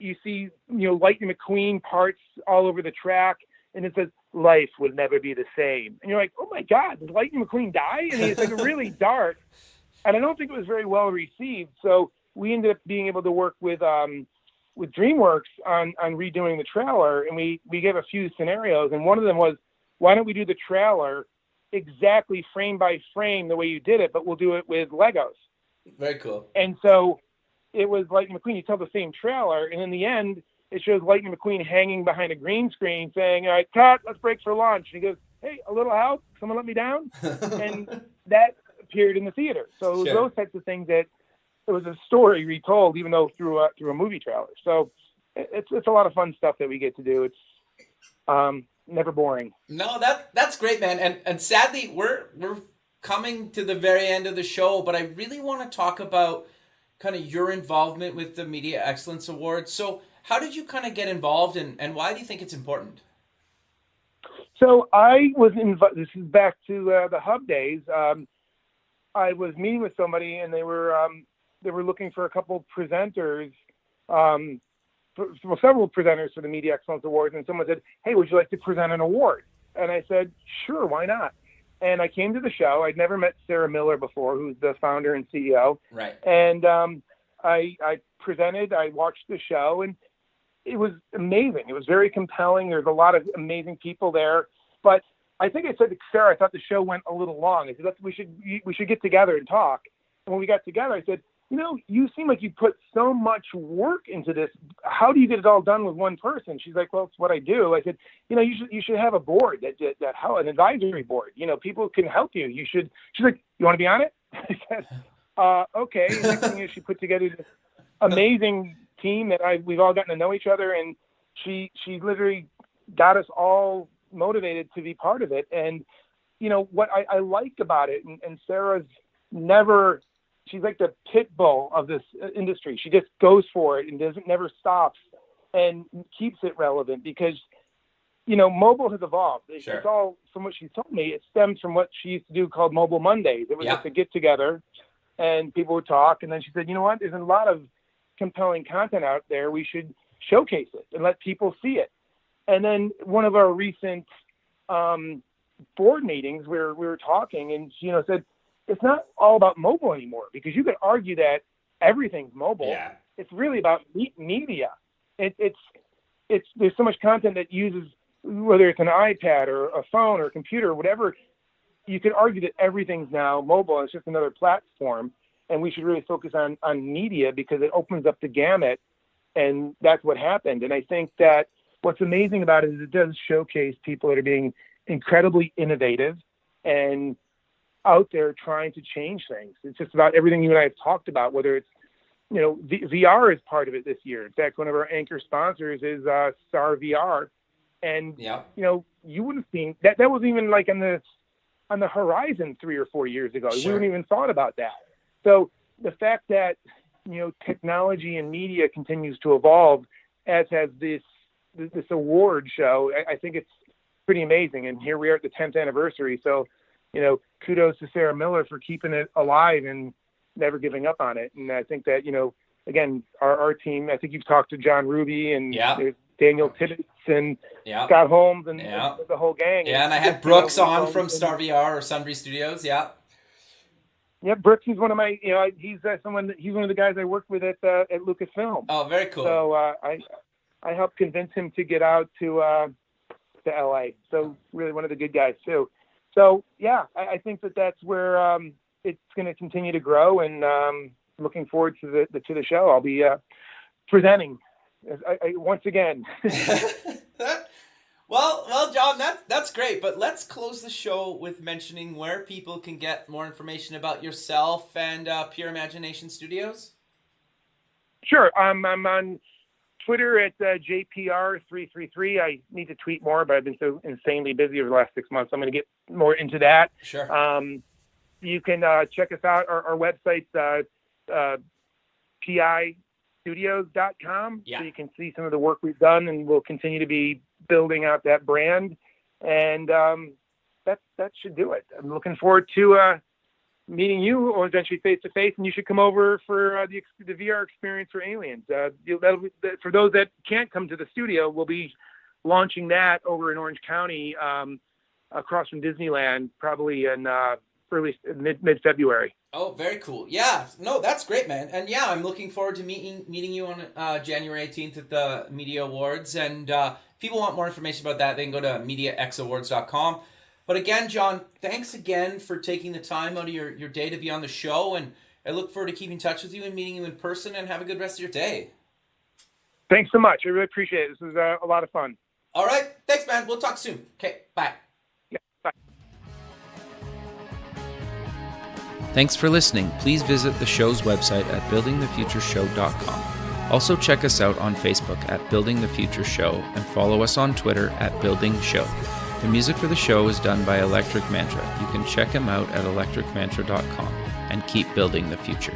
you see, Lightning McQueen parts all over the track, and it says, "Life would never be the same." And you're like, "Oh my God, did Lightning McQueen die?" And it's like really dark. And I don't think it was very well received. So we ended up being able to work with DreamWorks on redoing the trailer, and we gave a few scenarios, and one of them was, why don't we do the trailer exactly frame by frame the way you did it, but we'll do it with Legos. Very cool. And so it was Lightning McQueen. You tell the same trailer, and in the end, it shows Lightning McQueen hanging behind a green screen saying, "All right, cut, let's break for lunch." And he goes, "Hey, a little help? Someone let me down?" And that appeared in the theater. So it was those types of things that it was a story retold, even though through a movie trailer. So it's a lot of fun stuff that we get to do. It's never boring. No, that's great, man. And sadly, we're coming to the very end of the show, but I really want to talk about kind of your involvement with the Media Excellence Awards. So how did you kind of get involved, and why do you think it's important? So I was this is back to the Hub days. I was meeting with somebody, and they were looking for a couple presenters, several presenters for the Media Excellence Awards, and someone said, "Hey, would you like to present an award?" And I said, "Sure, why not?" And I came to the show. I'd never met Sarah Miller before, who's the founder and CEO. Right. And I presented. I watched the show, and it was amazing. It was very compelling. There's a lot of amazing people there. But I think I said to Sarah, I thought the show went a little long. I said, we should get together and talk. And when we got together, I said, you seem like you put so much work into this. How do you get it all done with one person? She's like, well, it's what I do. I said, you should have a board that how an advisory board. People can help you. You should. She's like, you want to be on it? I said, okay. And next thing is she put together this amazing team that we've all gotten to know each other, and she literally got us all motivated to be part of it. And what I like about it, and Sarah's never. She's like the pit bull of this industry. She just goes for it and never stops and keeps it relevant because, mobile has evolved. Sure. It's all, from what she's told me, it stems from what she used to do called Mobile Mondays. It was just a get together and people would talk. And then she said, you know what, there's a lot of compelling content out there. We should showcase it and let people see it. And then one of our recent board meetings where we were talking, and she said, it's not all about mobile anymore, because you could argue that everything's mobile. Yeah. It's really about media. It's there's so much content that uses, whether it's an iPad or a phone or a computer or whatever, you could argue that everything's now mobile. It's just another platform, and we should really focus on media because it opens up the gamut, and that's what happened. And I think that what's amazing about it is it does showcase people that are being incredibly innovative and out there trying to change things. It's just about everything you and I have talked about, whether it's, VR is part of it this year. In fact, one of our anchor sponsors is Star VR. And, you wouldn't have seen that. That wasn't even like on the horizon 3 or 4 years ago. Sure. We wouldn't even thought about that. So the fact that, technology and media continues to evolve, as has this award show, I think it's pretty amazing. And here we are at the 10th anniversary. So, kudos to Sarah Miller for keeping it alive and never giving up on it. And I think that, again, our team, I think you've talked to John Ruby and there's Daniel Tibbetts and Scott Holmes and the whole gang. Yeah, and I had Brooks on from Star VR or Sundry Studios. Yeah. Yeah, Brooks is one of my, he's one of the guys I worked with at Lucasfilm. Oh, very cool. So I helped convince him to get out to LA. So really one of the good guys too. So yeah, I think that's where it's going to continue to grow, and looking forward to the show. I'll be presenting once again. Well, John, that's great. But let's close the show with mentioning where people can get more information about yourself and Pure Imagination Studios. Sure, I'm on Twitter at JPR333. I need to tweet more, but I've been so insanely busy over the last 6 months. I'm going to get more into that. Sure. You can check us out. Our website's pistudios.com. Yeah. So you can see some of the work we've done, and we'll continue to be building out that brand. And that should do it. I'm looking forward to meeting you, or eventually face to face, and you should come over for the VR experience for Aliens. For those that can't come to the studio, we'll be launching that over in Orange County, across from Disneyland, probably in mid-February. Oh, very cool. Yeah, no, that's great, man. And yeah, I'm looking forward to meeting you on January 18th at the Media Awards. And if people want more information about that, they can go to MediaXAwards.com. But again, John, thanks again for taking the time out of your day to be on the show. And I look forward to keeping in touch with you and meeting you in person, and have a good rest of your day. Thanks so much. I really appreciate it. This was a lot of fun. All right. Thanks, man. We'll talk soon. Okay, bye. Thanks for listening. Please visit the show's website at buildingthefutureshow.com. Also check us out on Facebook at Building the Future Show, and follow us on Twitter at Building Show. The music for the show is done by Electric Mantra. You can check him out at electricmantra.com, and keep building the future.